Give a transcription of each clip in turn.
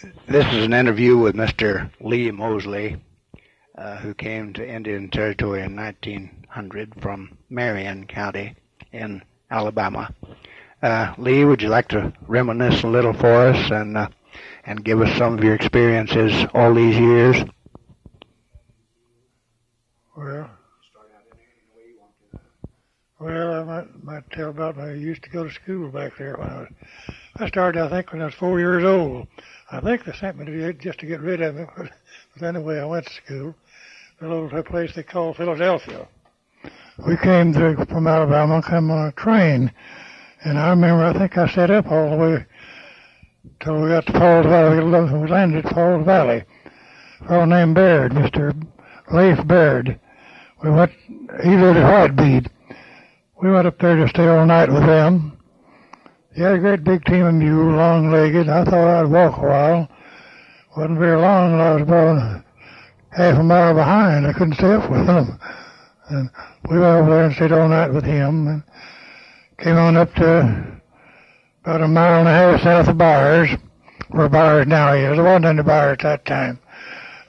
This is an interview with Mr. Lee Mosely, who came to Indian Territory in 1900 from Marion County in Alabama. Lee, would you like to reminisce a little for us and give us some of your experiences all these years? Well, I might tell about when I used to go to school back there. I started, I think, when I was 4 years old. I think they sent me to just to get rid of me, but anyway, I went to school. A little place they call Philadelphia. We came from Alabama, come on a train, and I remember, I think I sat up all the way till we got to Falls Valley. We landed at Falls Valley. A fellow named Baird, Mr. Leif Baird. We went, he lived at Whitebead. We went up there to stay all night with them. He had a great big team of mules, long-legged. I thought I'd walk a while. Wasn't very long. I was about half a mile behind. I couldn't stay up with them. And we went over there and stayed all night with him. And came on up to about a mile and a half south of Byars, where Byars now is. There wasn't any Byars at that time.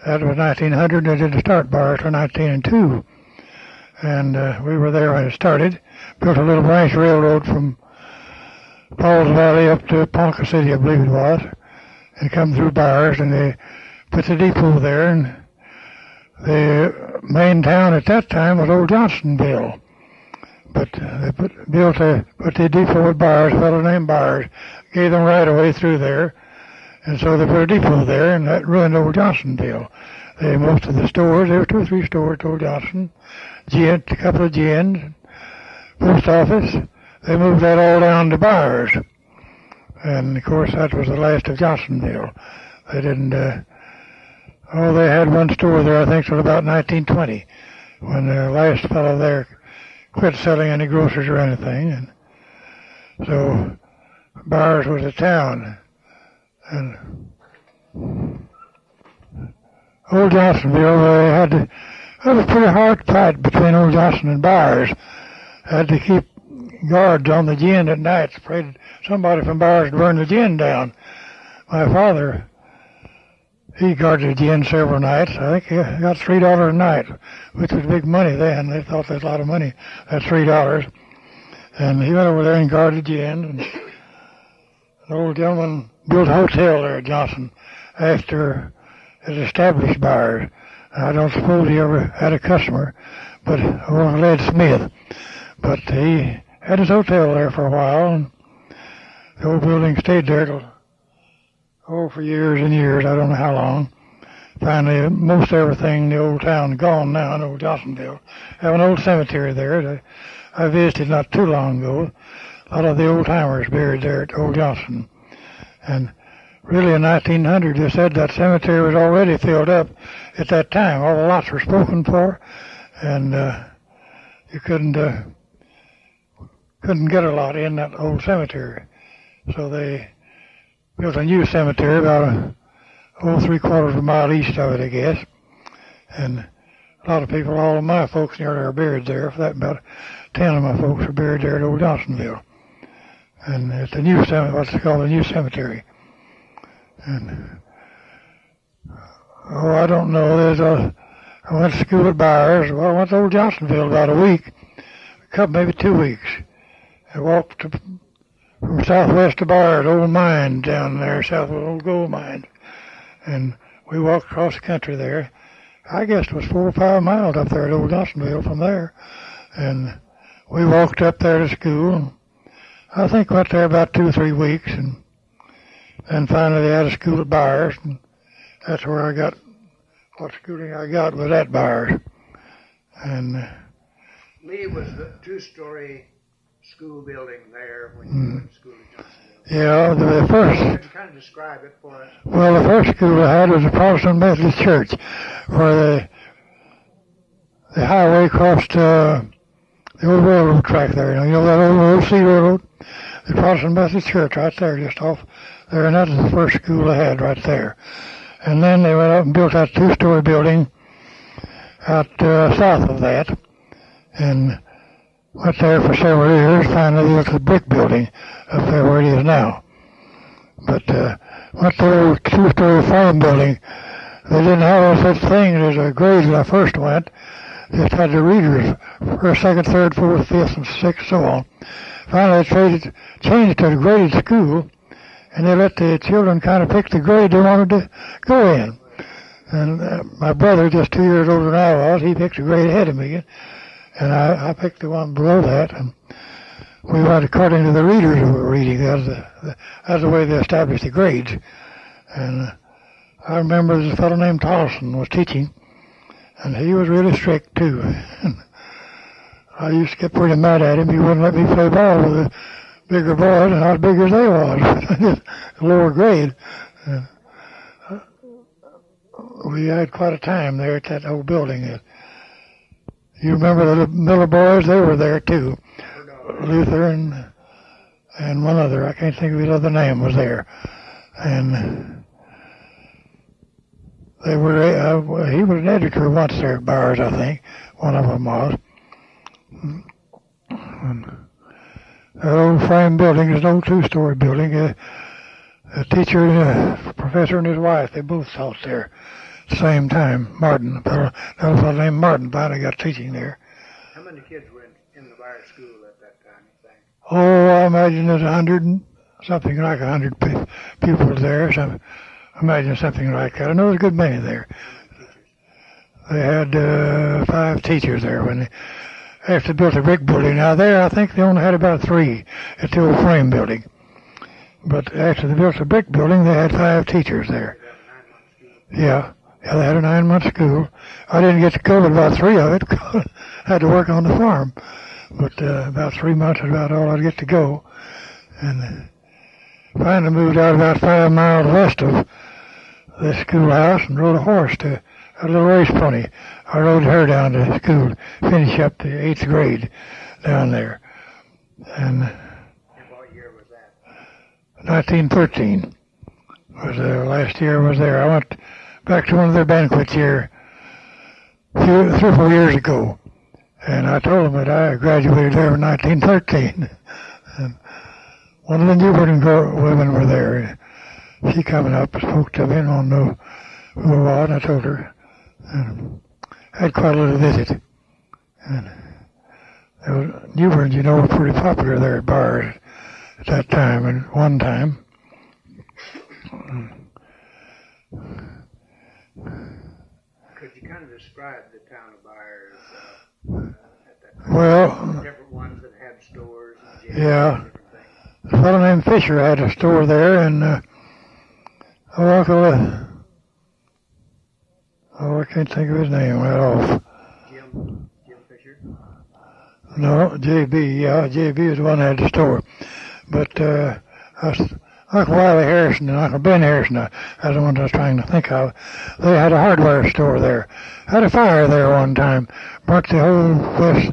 That was 1900. They didn't start Byars till 1902. And we were there when it started. Built a little branch railroad from Falls Valley up to Ponca City, I believe it was, and come through Byars, and they put the depot there. And the main town at that time was Old Johnsonville, but they put the depot at Byars. A fellow named Byars gave them right away through there, and so they put a depot there, and that ruined Old Johnsonville. Most of the stores, there were 2 or 3 stores at Old Johnson, a couple of gins, post office. They moved that all down to Byars. And, of course, that was the last of Johnsonville. They didn't, they had one store there, I think, till about 1920, when the last fellow there quit selling any groceries or anything. And so Byars was a town. And Old Johnsonville, it was a pretty hard fight between Old Johnson and Byars. Had to keep guards on the gin at night, afraid somebody from Byars would burn the gin down. My father, he guarded the gin several nights. I think he got $3 a night, which was big money then. They thought there was a lot of money. That's $3. And he went over there and guarded the gin. And an old gentleman built a hotel there at Johnson after it established Byars. I don't suppose he ever had a customer, but old Led Smith. But he had his hotel there for a while, and the old building stayed there for years and years. I don't know how long. Finally, most everything in the old town gone now in Old Johnsonville. Have an old cemetery there. I visited not too long ago. A lot of the old timers buried there at Old Johnson. And really in 1900, they said that cemetery was already filled up at that time. All the lots were spoken for, and you couldn't get a lot in that old cemetery. So they built a new cemetery about 3/4 of a mile east of it, I guess. And a lot of people, all of my folks near there are buried there. For that, about 10 of my folks are buried there at Old Johnsonville. And it's a new cemetery, what's it called, a new cemetery. And, I don't know. I went to school at Byars. Well, I went to Old Johnsonville about a week, maybe 2 weeks. I walked from southwest to Byars, old mine down there, south of old gold mine. And we walked across the country there. I guess it was 4 or 5 miles up there at Old Johnsonville from there. And we walked up there to school. I think went there about 2 or 3 weeks, and then finally they had a school at Byars, and that's where I got what schooling I got was at Byars. And Lee, was the 2-story school building there when you went to school at Johnsonville? Yeah, the first. Can you kind of describe it for us? Well, the first school I had was a Protestant Methodist church, where the highway crossed the old railroad track there. You know that old sea railroad? The Protestant Methodist church right there, just off there, and that was the first school I had right there. And then they went up and built that 2-story building out south of that, and went there for several years. Finally, they built a brick building up there where it is now. But went to the old two-story farm building. They didn't have such thing as a grade when I first went. Just had the readers, first, second, third, fourth, fifth, and sixth, so on. Finally, they changed to a graded school, and they let the children kind of pick the grade they wanted to go in. And my brother, just 2 years older than I was, he picked a grade ahead of me, and I picked the one below that. And we went according to the readers who were reading. That's the way they established the grades. And I remember there's a fellow named Tolson was teaching, and he was really strict too. I used to get pretty mad at him. He wouldn't let me play ball with the bigger boys, and not as big as they was, lower grade. We had quite a time there at that old building. You remember the Miller boys? They were there too. Luther and one other. I can't think of his other name was there. And they were. He was an editor once there at Byars, I think. One of them was. That old frame building is an old two-story building. A teacher and a professor and his wife, they both taught there at the same time. Martin, that was a fellow named Martin, finally got teaching there. How many kids were in the Byars school at that time, you think? Oh, I imagine there's 100, something like 100 pupils there. So I imagine something like that. I know there's a good many there. They had 5 teachers there when they after they built the brick building. Now there, I think they only had about 3 at the old frame building. But after they built the brick building, they had 5 teachers there. Yeah, they had a 9-month school. I didn't get to go with about 3 of it. I had to work on the farm. But about 3 months is about all I'd get to go. And finally moved out about 5 miles west of the schoolhouse and rode a horse to a little race pony. I rode her down to school, finish up the 8th grade down there. And what year was that? 1913 was the last year I was there. I went back to one of their banquets here 3 or 4 years ago, and I told them that I graduated there in 1913. And one of the New Britain women were there. She coming up and spoke to me and wanted to know who I was, and I told her. And had quite a little visit. And New Britain, you know, were pretty popular there at Byars at that time, and one time. Could you kind of describe the town of Byars at that time? Well, different ones that had stores and gyms yeah. and different things. A fellow named Fisher had a store there, and I can't think of his name right off. Jim Fisher? No, J.B., yeah, J.B. was the one that had the store. But Uncle Wiley Harrison and Uncle Ben Harrison, that's the ones I was trying to think of. They had a hardware store there. Had a fire there one time. Burnt the whole west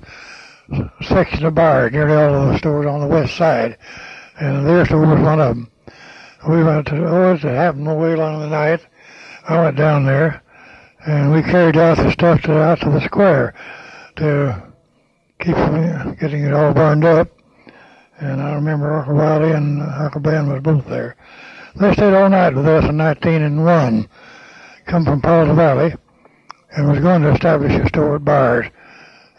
section of Byars, nearly all of the stores on the west side. And their store was one of them. We went to, it happened way along the night. I went down there, and we carried out the stuff out to the square to keep from getting it all burned up. And I remember Uncle Wiley and Uncle Ben was both there. They stayed all night with us in 1901, come from Paul's Valley, and was going to establish a store at Byars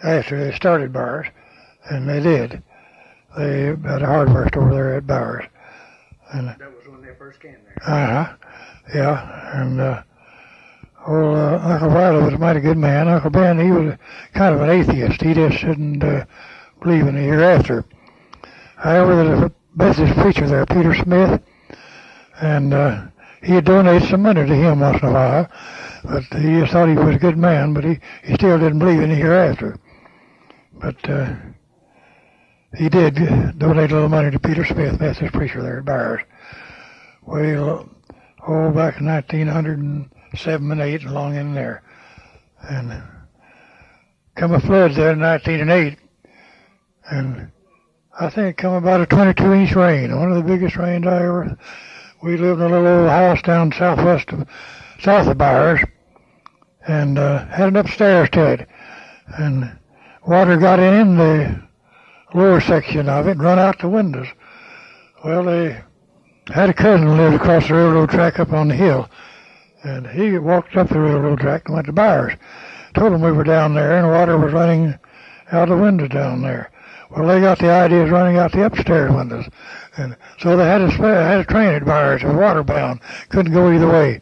after they started Byars, and they did. They had a hardware store there at Byars. And that was when they first came there. Yeah. And Uncle Wiley was a mighty good man. Uncle Ben, he was kind of an atheist. He just didn't believe in the hereafter. However, there's a Methodist preacher there, Peter Smith, and he had donated some money to him once in a while, but he just thought he was a good man, but he still didn't believe in the hereafter. But he did donate a little money to Peter Smith, Methodist preacher there at Byars. Well, back in 1907 and 8, along in there. And come a floods there in 1908, and I think it come about a 22-inch rain, one of the biggest rains I ever. We lived in a little old house down south of Byars, and had an upstairs to it, and water got in the lower section of it and run out the windows. Well, they I had a cousin who lived across the railroad track up on the hill, and he walked up the railroad track and went to Byars. Told him we were down there, and water was running out the windows down there. Well, they got the idea of running out the upstairs windows, and so they had a train at Byars, it was water bound, couldn't go either way,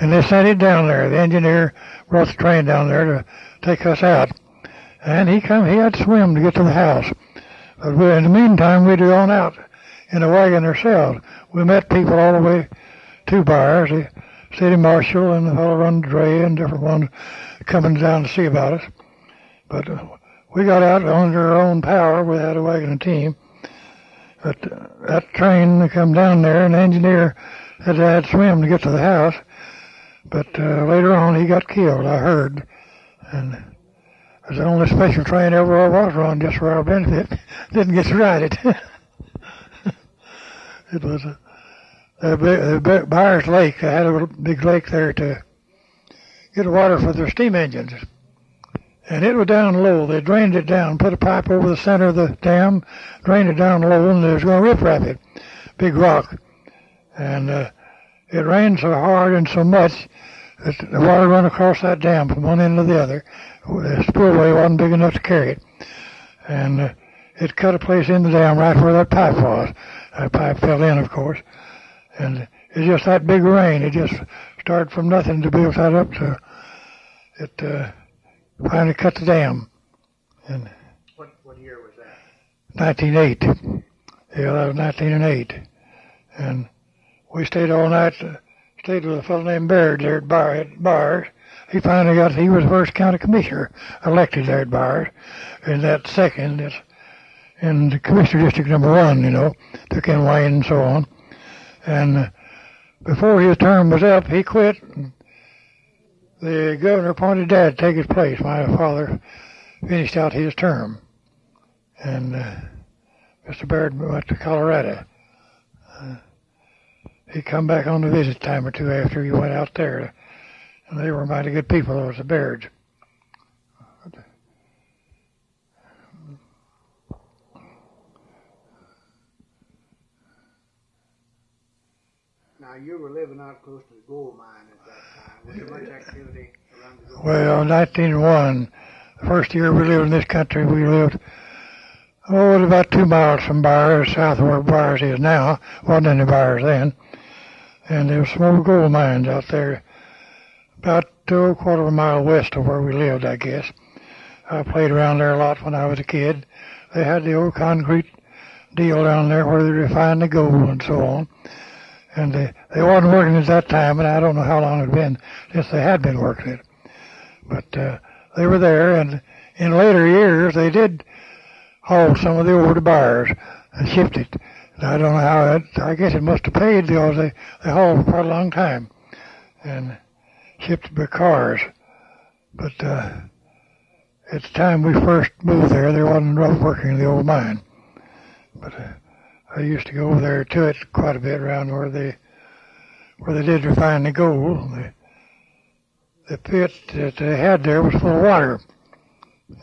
and they sent it down there. The engineer brought the train down there to take us out, and he had to swim to get to the house. But in the meantime, we'd gone out in a wagon ourselves. We met people all the way to Byars, the city marshal and the fellow run the dray and different ones coming down to see about us. But we got out under our own power. We had a wagon and team. But that train come down there, and the engineer had to swim to get to the house. But later on, he got killed, I heard. And it was the only special train ever was run just for our benefit. Didn't get to ride it. It was the Byars Lake. They had a big lake there to get water for their steam engines. And it was down low. They drained it down, put a pipe over the center of the dam, drained it down low, and they was going to rip-rap it. Big rock. And it rained so hard and so much that the water run across that dam from one end to the other. The spillway wasn't big enough to carry it. And it cut a place in the dam right where that pipe was. That pipe fell in, of course. And it's just that big rain. It just started from nothing to build that up. So it finally cut the dam. And What year was that? 1908. Yeah, that was 1908. And we stayed all night. Stayed with a fellow named Byars there at Byars. He was the first county commissioner elected there at Byars. And that second, in the commissioner district number 1, took in Wayne and so on. And before his term was up, he quit. The governor appointed Dad to take his place. My father finished out his term. And Mr. Baird went to Colorado. He come back on a visit time or two after he went out there. And they were mighty good people, those the Bairds. Now, you were living out close to the gold mine at that time. Was there much activity around the gold mine? Well, in 1901, the first year we lived in this country, we lived, about 2 miles from Byars, south of where Byars is now. Wasn't any Byars then. And there were some old gold mines out there, about a quarter of a mile west of where we lived, I guess. I played around there a lot when I was a kid. They had the old concrete deal down there where they refined the gold and so on. And they wasn't working at that time, and I don't know how long it had been since they had been working it. But they were there, and in later years they did haul some of the ore to Byars and shipped it. And I don't know how I guess it must have paid because they hauled for quite a long time and shipped it by cars. But at the time we first moved there wasn't working in the old mine. But I used to go over there to it quite a bit around where they did refine the gold. The pit that they had there was full of water.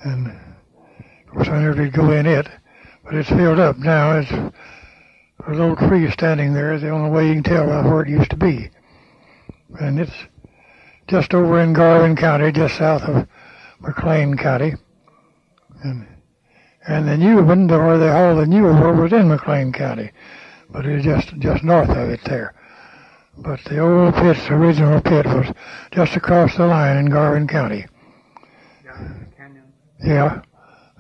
And of course I never did go in it, but it's filled up now. There's a little tree standing there. The only way you can tell about where it used to be. And it's just over in Garvin County, just south of McLean County. And the new one, where they hauled the new ore, was in McLean County, but it was just north of it there. But the old pit, the original pit, was just across the line in Garvin County. Canyon? Yeah,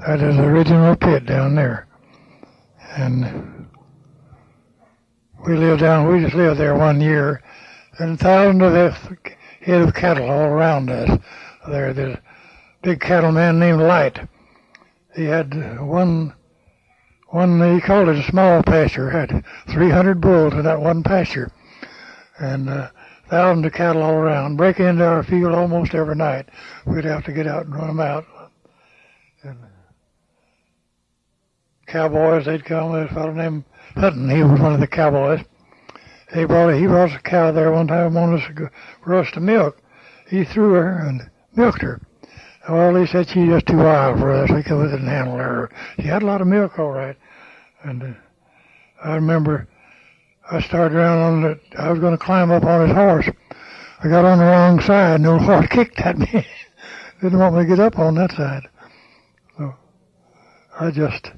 that is the original pit down there. And we just lived there 1 year, and thousands of head of cattle all around us. There's a big cattleman named Light. He had one, he called it a small pasture, had 300 bulls in that one pasture, and thousands of cattle all around, breaking into our field almost every night. We'd have to get out and run them out. And cowboys, they'd come, there's a fellow named Hutton, he was one of the cowboys. He brought a cow there one time, wanted for us to milk. He threw her and milked her. Well, he said she's just too wild for us. We couldn't handle her. She had a lot of milk, all right. And I remember I started around on the, I was going to climb up on his horse. I got on the wrong side and the old horse kicked at me. Didn't want me to get up on that side. So I just,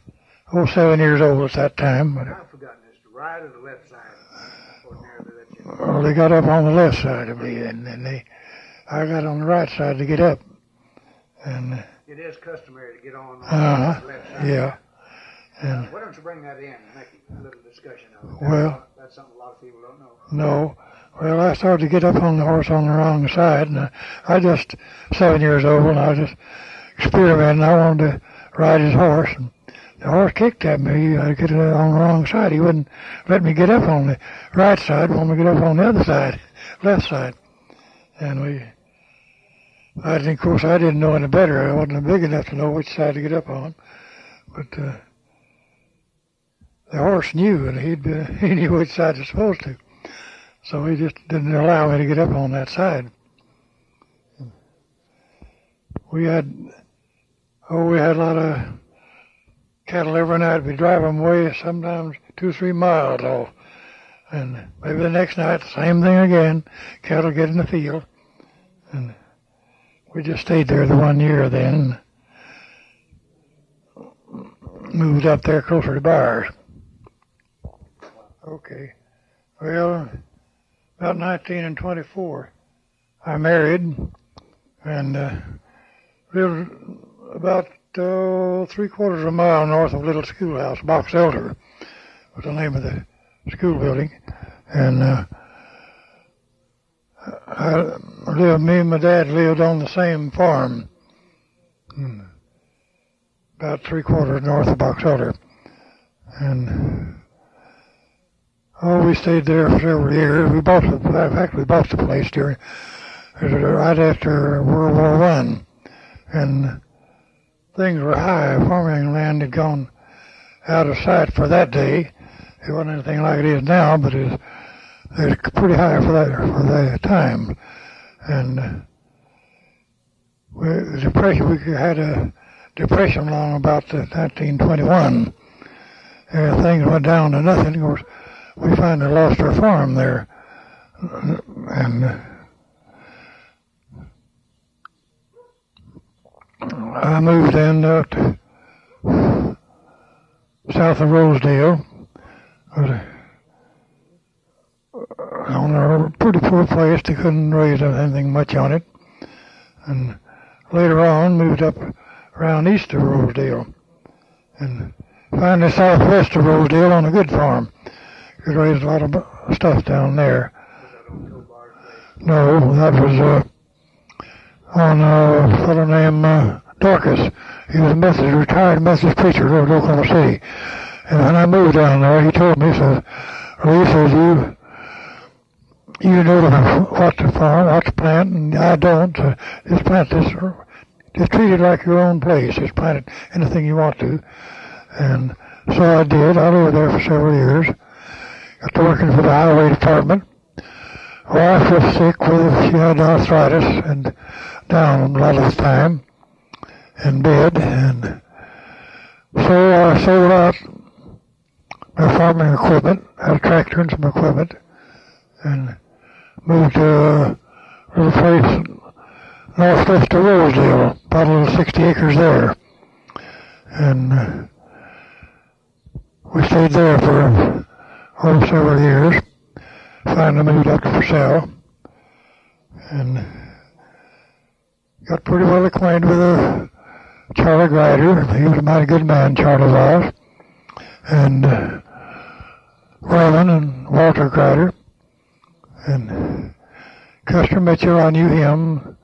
7 years old at that time. But I've forgotten, is the right or the left side? Well, they got up on the left side, I believe, and then I got on the right side to get up. And it is customary to get on the left side. Yeah. And why don't you bring that in and make a little discussion of it? Well, that's something a lot of people don't know. No. Well, I started to get up on the horse on the wrong side, and I just 7 years old, and I was just experimenting. I wanted to ride his horse, and the horse kicked at me. I get it on the wrong side. He wouldn't let me get up on the right side. Wanted me to get up on the other side, left side. And of course, I didn't know any better. I wasn't big enough to know which side to get up on. But the horse knew, and he knew which side he was supposed to. So he just didn't allow me to get up on that side. We had a lot of cattle every night. We'd drive them away sometimes 2-3 miles off. And maybe the next night, same thing again. Cattle get in the field. And we just stayed there the 1 year then. Moved up there closer to Byars. Okay. Well, about 19 and 24, I married and lived about 3/4 of a mile north of Little Schoolhouse. Box Elder was the name of the school building. And me and my dad lived on the same farm, about 3/4 north of Box Elder. And we stayed there for several years. We bought the place right after World War I. And things were high. Farming land had gone out of sight for that day. It wasn't anything like it is now, but it was pretty high for that time. And we had a depression along about 1921. Things went down to nothing. Of course, we finally lost our farm there. And I moved in to south of Rosedale. On a pretty poor place. They couldn't raise anything much on it. And later on moved up around east of Rosedale. And finally southwest of Rosedale on a good farm. Could raise a lot of stuff down there. No, that was on a fellow named Dorcas. He was a retired Methodist preacher, lived in Oklahoma City. And when I moved down there, he told me, Lee says, you know what to farm, what to plant, and I don't. Just plant this, just treat it like your own place. Just plant it anything you want to. And so I did. I lived there for several years. Got to working for the highway department. Wife was sick she had arthritis and down a lot of the time in bed. And so I sold out my farming equipment, had a tractor and some equipment, and moved to a little place northwest of Rosedale, about a little 60 acres there. And we stayed there for several years. Finally moved up to Purcell and got pretty well acquainted with Charlie Grider. He was a mighty good man, Charlie was. And Roland and Walter Grider. And Custer Mitchell, I knew him.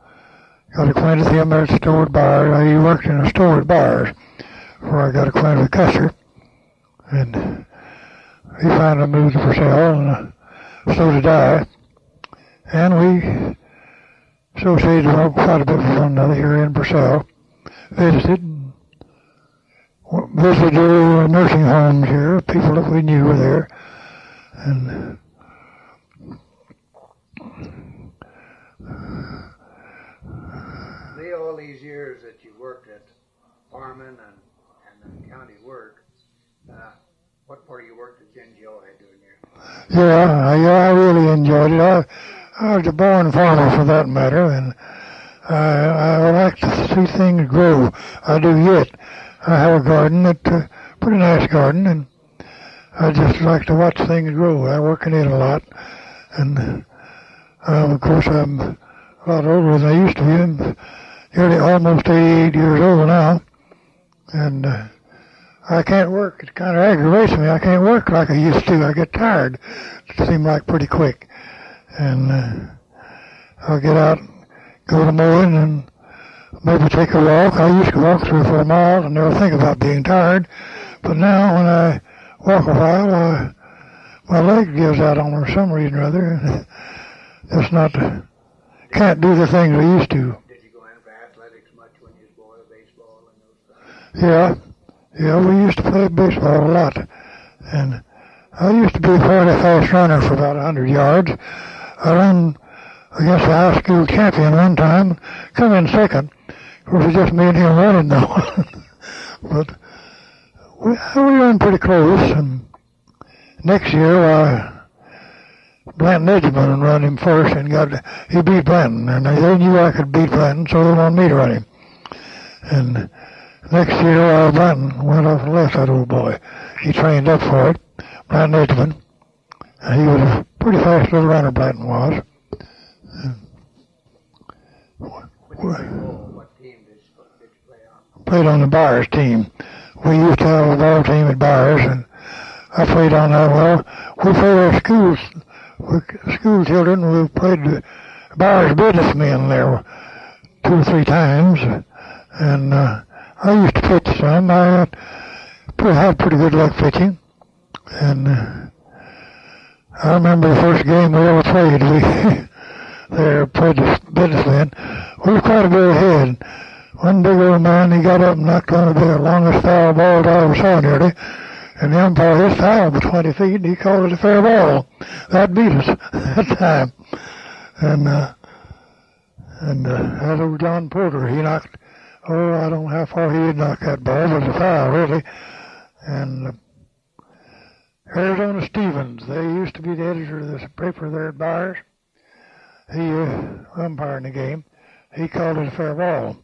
Got acquainted with him there at the store at Byars. He worked in a store at Byars before I got acquainted with Custer. And he finally moved to Purcell, and so did I. And we associated quite a bit with one another here in Purcell. Visited nursing homes here, people that we knew were there. And Lee, all these years that you worked at farming and county work, what part of your work did you enjoy doing here? I really enjoyed it. I was a born farmer for that matter, and I like to see things grow. I do yet. I have a garden, pretty nice garden, and I just like to watch things grow. I work in it a lot, and of course I'm a lot older than I used to be. I'm nearly almost 88 years old now, and I can't work. It kind of aggravates me. I can't work like I used to. I get tired. It seems like pretty quick, and I'll get out, go to mowing, and maybe take a walk. I used to walk 3 or 4 miles and never think about being tired, but now when I walk a while, my leg gives out on me for some reason or other. It's not, can't do the things I used to. Did you go in for athletics much when you was a boy, baseball and those things? Yeah, we used to play baseball a lot, and I used to be a fairly fast runner for about 100 yards. I ran against the high school champion one time, come in second. Of course, it's just me and him running now. But we run pretty close, and next year, Blanton Edgerman run him first, and he beat Blanton, and they knew I could beat Blanton, so they wanted me to run him. And next year, Blanton went off and left that old boy. He trained up for it, Blanton Edgerman, and he was a pretty fast little runner, Blanton was. What team did you play on? Played on the Byars team. We used to have a ball team at Byars, and I played on that. Well, we played our school children. We played Byars businessmen there 2 or 3 times, and I used to pitch some. I had pretty good luck pitching, and I remember the first game we ever played. We played the businessmen. We were quite a bit ahead. One big old man, he got up and knocked one of the longest foul balls I ever saw nearly, and the umpire his foul was 20 feet, and he called it a fair ball. That beat us that time. And that old John Porter, he knocked, I don't know how far he had knocked that ball, but it was a foul, really. And Arizona Stevens, they used to be the editor of this paper there at Byars. He umpired the game. He called it a fair ball,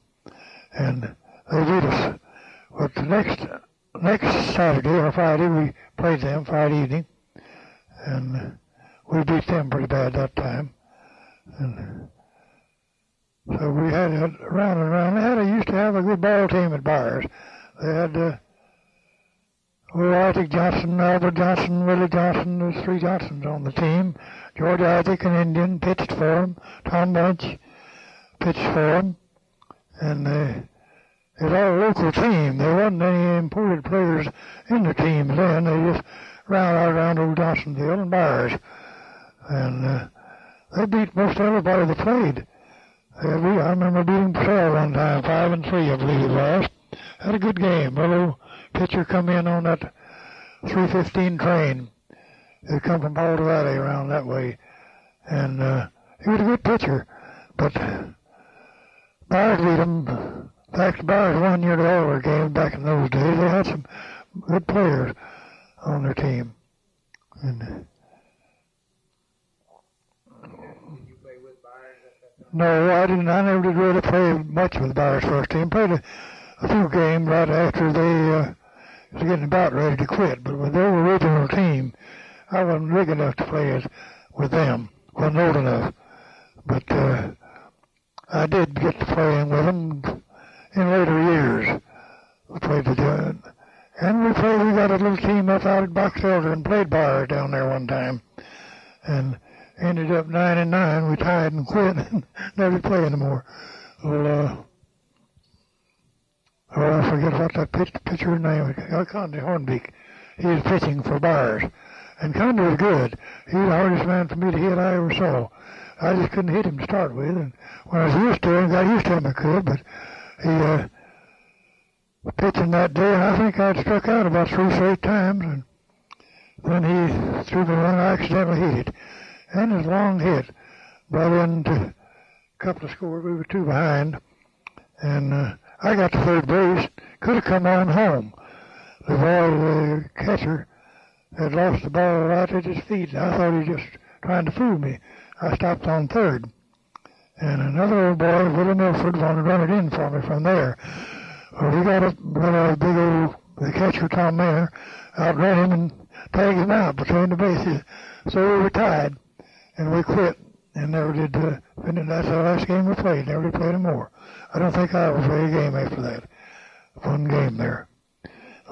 and they beat us. But the next Saturday or Friday, we played them Friday evening, and we beat them pretty bad that time. And so we had it round and round. They used to have a good ball team at Byars. They had Isaac Johnson, Albert Johnson, Willie Johnson. There's 3 Johnsons on the team. George Isaac, an Indian, pitched for him. Tom Bunch pitched for him. And it was all a local team. There wasn't any imported players in the team then. They just ran out around old Johnsonville and Byars. And they beat most everybody that played. I remember beating Purcell one time, 5-3, I believe it was. Had a good game. A little pitcher come in on that 315 train. It come from Paul Valley around that way. And he was a good pitcher. But Byars beat him. In fact, Byars won near the all their games back in those days. They had some good players on their team. And did you play with Byars at that time? no, I didn't. I never did really play much with Byars' first team. Played a few games right after they was getting about ready to quit. But with their original team, I wasn't big enough to play with them. Wasn't old enough. But I did get to playing with them in later years. We played and we got a little team up out at Box Elder and played Byars down there one time. And ended up 9-9. We tied and quit and never play anymore. Well, I forget what that pitcher's name was. Conde Hornbeek. He was pitching for Byars. And Conde was good. He was the hardest man for me to hit I ever saw. I just couldn't hit him to start with. And when I was used to him, got used to him, I could. But he pitching that day, and I think I'd struck out about 3 straight times. And then he threw the one, I accidentally hit it. And his long hit brought in a couple of scores. We were 2 behind. And I got to third base. Could have come on home. The catcher, had lost the ball right at his feet. I thought he was just trying to fool me. I stopped on third. And another old boy, Willie Milford, wanted to run it in for me from there. Well, we got a big old, the catcher, Tom Manor, outran him and tagged him out between the bases. So we were tied, and we quit, and never did finish. That's the last game we played. Never did play anymore. I don't think I ever played a game after that. One game there.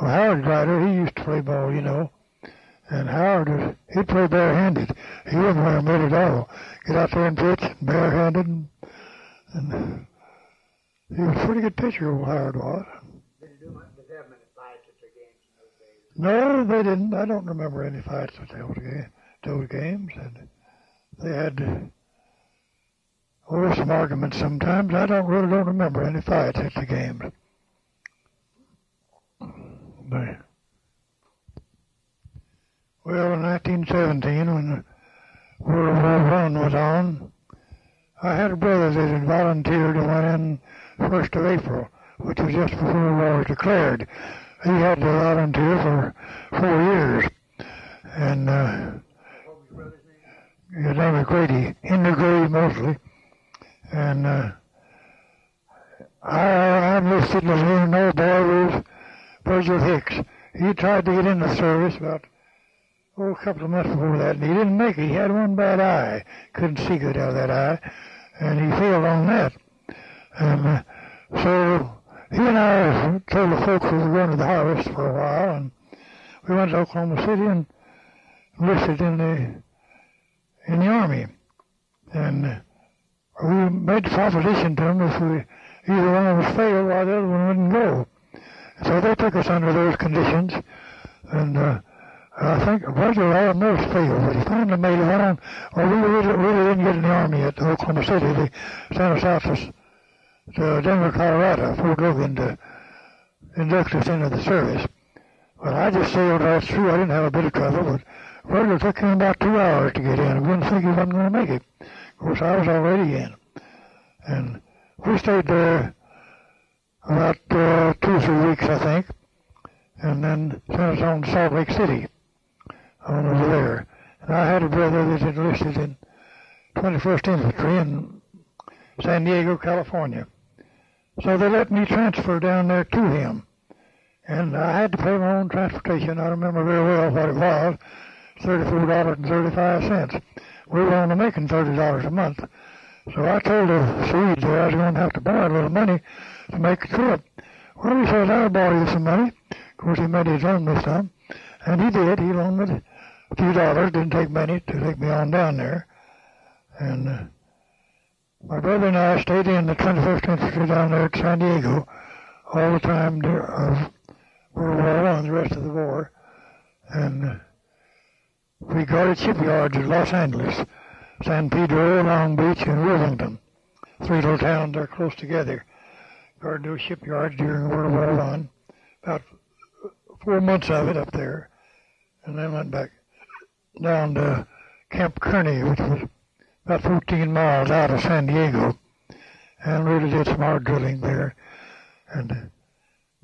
Well, Howard Ryder, he used to play ball, you know. And Howard, he'd play barehanded. He wouldn't wear a mitt at all. Get out there and pitch barehanded, and he was a pretty good pitcher, old Howard was. Did they have many fights at their games in those days? No, they didn't. I don't remember any fights at those games. And they had some arguments sometimes. I really don't remember any fights at the games. Well, in 1917, when the World War I was on, I had a brother that had volunteered and went in 1st of April, which was just before the war was declared. He had to volunteer for 4 years. And What was your brother's name? his name was Grady, Henry Grady Mosely. And I enlisted, and an old boy was Virgil Hicks. He tried to get in the service about a couple of months before that, and he didn't make it. He had one bad eye. Couldn't see good out of that eye, and he failed on that. And so he and I told the folks we were going to the harvest for a while, and we went to Oklahoma City and enlisted in the Army. And we made the proposition to them if either one of us failed, why the other one wouldn't go. So they took us under those conditions, and I think Virgil almost failed, but he finally made it on. Well, we really didn't get in the Army at Oklahoma City. They sent us out to Denver, Colorado, Fort Logan, to induct us into the service. Well, I just sailed right through. I didn't have a bit of trouble, but Virgil took him about 2 hours to get in. I wouldn't think he wasn't going to make it. Of course, I was already in. And we stayed there about 2 or 3 weeks, I think, and then sent us on to Salt Lake City, on over there. And I had a brother that enlisted in 21st Infantry in San Diego, California. So they let me transfer down there to him. And I had to pay my own transportation. I remember very well what it was, $34.35. We were only making $30 a month. So I told the Swede that I was going to have to borrow a little money to make the trip. Well, he says, I'll borrow you some money. Of course, he made his loan this time. And he did. He loaned me a few dollars. Didn't take many to take me on down there. And my brother and I stayed in the 21st Infantry down there at San Diego all the time of World War I and the rest of the war. And we guarded shipyards in Los Angeles, San Pedro, Long Beach, and Wilmington. 3 little towns are close together. Guarded those shipyards during World War I. About 4 months of it up there. And then went back down to Camp Kearney, which was about 14 miles out of San Diego. And really did some hard drilling there. And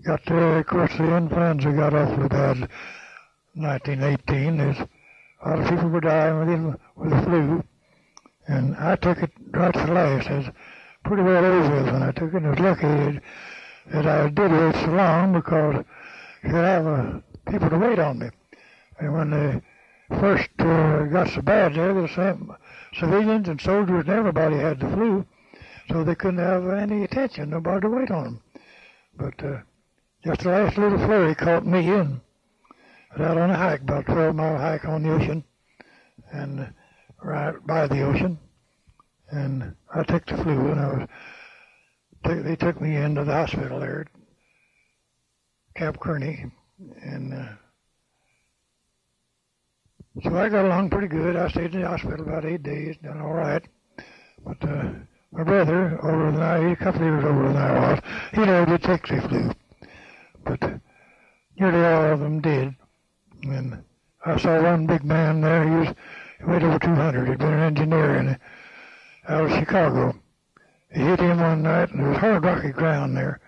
got there, of course, the influenza got awfully bad in 1918. There's a lot of people were dying with the flu. And I took it right to the last. It was pretty well over with when I took it. I was lucky that I did wait so long because you could have people to wait on me. And when they first got so bad there, the same civilians and soldiers and everybody had the flu, so they couldn't have any attention, nobody to wait on them. But just the last little flurry caught me in. I was out on a hike, about a 12-mile hike on the ocean, and right by the ocean, and I took the flu, and they took me into the hospital there at Camp Kearney, and so I got along pretty good. I stayed in the hospital about 8 days, done all right. But my brother, older than I, he's a couple of years older than I was, he never did take the flu. But nearly all of them did. And I saw one big man there. He weighed over 200. He'd been an engineer out of Chicago. He hit him one night, and there was hard, rocky ground there.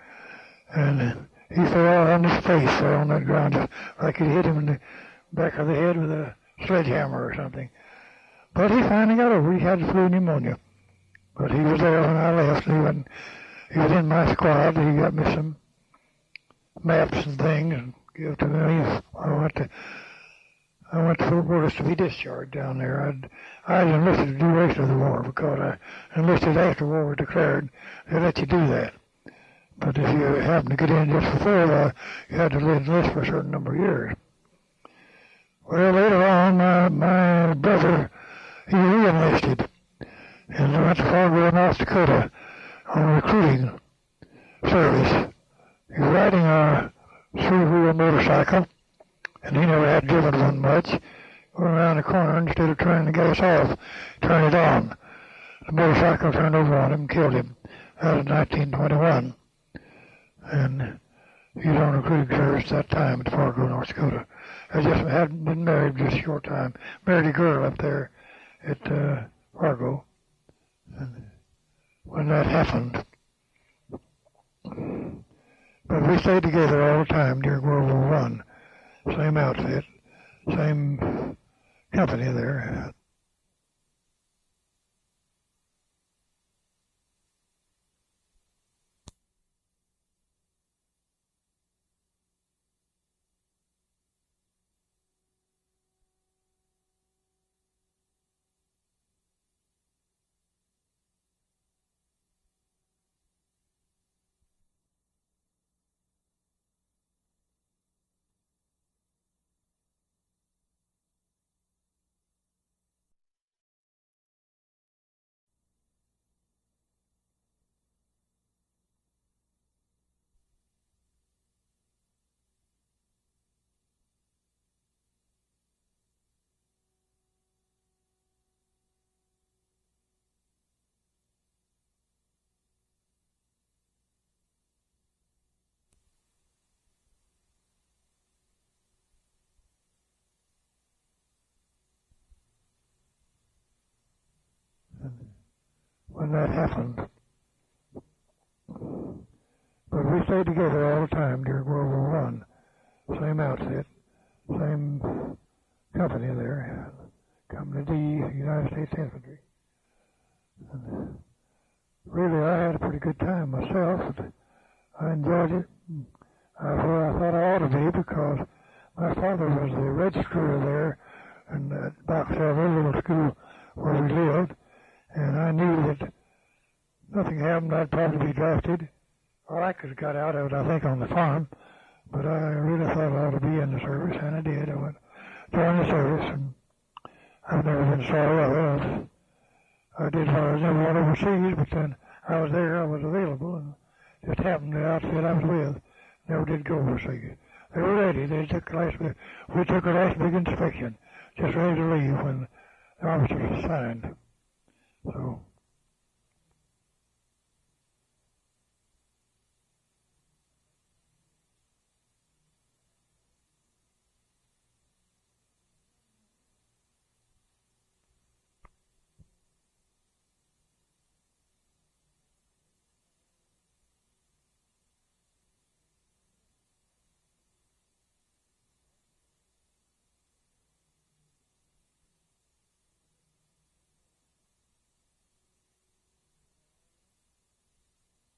And he fell on his face there on that ground, just like it hit him back of the head with a sledgehammer or something. But he finally got over it. He had the flu pneumonia. But he was there when I left. He was in my squad. He got me some maps and things and gave to me. I went to Fort Worth to be discharged down there. I enlisted to do the rest of the war because I enlisted after war was declared. They let you do that. But if you happened to get in just before, you had to enlist for a certain number of years. Well, later on, my brother, he re-enlisted and went to Fargo, North Dakota on recruiting service. He was riding a three-wheel motorcycle, and he never had driven one much. Going around the corner, instead of turning the gas off, turned it on. The motorcycle turned over on him and killed him. That was 1921. And he was on recruiting service that time at Fargo, North Dakota. I just hadn't been married just a short time. Married a girl up there at Fargo. And when that happened, but we stayed together all the time during World War I. Same outfit, same company there. When that happened, but we stayed together all the time during World War I. Same outfit, same company there, Company D, United States Infantry. And really, I had a pretty good time myself. I enjoyed it. Where I thought I ought to be because my father was the registrar there in Box Elder, little school where we lived. And I knew that nothing happened, I'd probably be drafted. Or I could have got out of it, I think, on the farm. But I really thought I ought to be in the service, and I did. I went joined the service, and I've never been sorry of it. I did what I was never went overseas, but then I was there, I was available, and just happened the outfit I was with never did go overseas. They were ready. We took our last big inspection, just ready to leave when the officers was signed. So